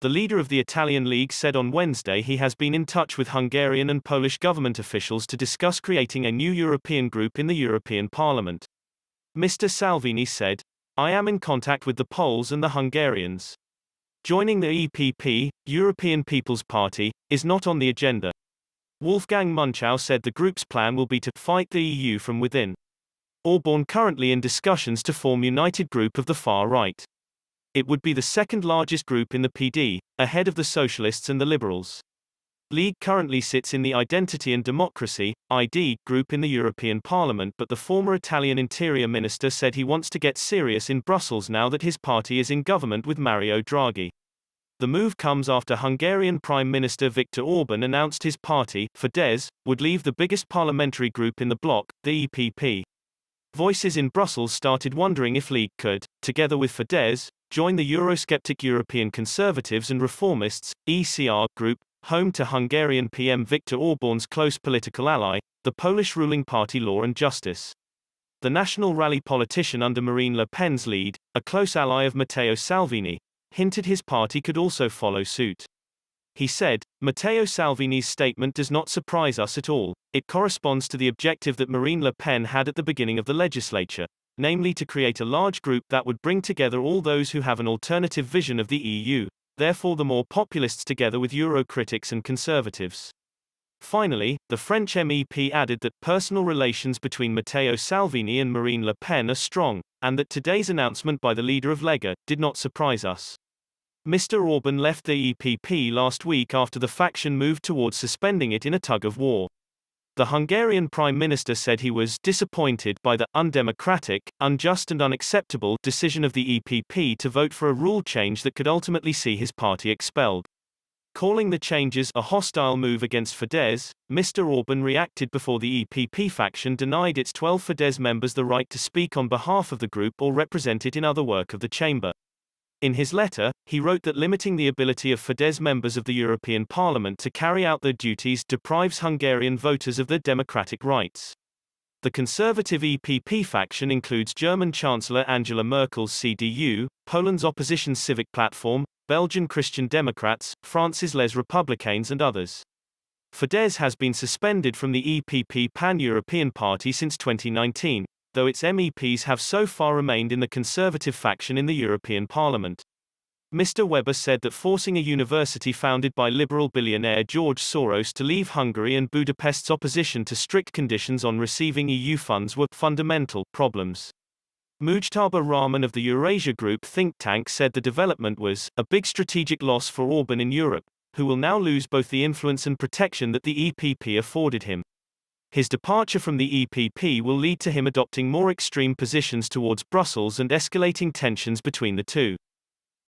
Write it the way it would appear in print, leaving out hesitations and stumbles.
The leader of the Italian League said on Wednesday he has been in touch with Hungarian and Polish government officials to discuss creating a new European group in the European Parliament. Mr. Salvini said, "I am in contact with the Poles and the Hungarians. Joining the EPP, European People's Party, is not on the agenda." Wolfgang Munchau said the group's plan will be to fight the EU from within. Orban currently in discussions to form United Group of the Far Right. It would be the second largest group in the PD, ahead of the Socialists and the Liberals. League currently sits in the Identity and Democracy (ID) group in the European Parliament, but the former Italian Interior Minister said he wants to get serious in Brussels now that his party is in government with Mario Draghi. The move comes after Hungarian Prime Minister Viktor Orban announced his party, Fidesz, would leave the biggest parliamentary group in the bloc, the EPP. Voices in Brussels started wondering if League could, together with Fidesz, join the euroceptic European Conservatives and Reformists (ECR) group, home to Hungarian PM Viktor Orban's close political ally, the Polish ruling party Law and Justice. The National Rally politician under Marine Le Pen's lead, a close ally of Matteo Salvini, hinted his party could also follow suit. He said, "Matteo Salvini's statement does not surprise us at all. It corresponds to the objective that Marine Le Pen had at the beginning of the legislature, namely to create a large group that would bring together all those who have an alternative vision of the EU, therefore the more populists together with Eurocritics and conservatives." Finally, the French MEP added that personal relations between Matteo Salvini and Marine Le Pen are strong, and that today's announcement by the leader of Lega did not surprise us. Mr. Orban left the EPP last week after the faction moved towards suspending it in a tug-of-war. The Hungarian Prime Minister said he was disappointed by the undemocratic, unjust and unacceptable decision of the EPP to vote for a rule change that could ultimately see his party expelled. Calling the changes a hostile move against Fidesz, Mr. Orban reacted before the EPP faction denied its 12 Fidesz members the right to speak on behalf of the group or represent it in other work of the chamber. In his letter, he wrote that limiting the ability of Fidesz members of the European Parliament to carry out their duties deprives Hungarian voters of their democratic rights. The conservative EPP faction includes German Chancellor Angela Merkel's CDU, Poland's opposition Civic Platform, Belgian Christian Democrats, France's Les Républicains and others. Fidesz has been suspended from the EPP Pan-European Party since 2019. Though its MEPs have so far remained in the conservative faction in the European Parliament. Mr. Weber said that forcing a university founded by liberal billionaire George Soros to leave Hungary and Budapest's opposition to strict conditions on receiving EU funds were fundamental problems. Mujtaba Rahman of the Eurasia Group think tank said the development was a big strategic loss for Orban in Europe, who will now lose both the influence and protection that the EPP afforded him. His departure from the EPP will lead to him adopting more extreme positions towards Brussels and escalating tensions between the two.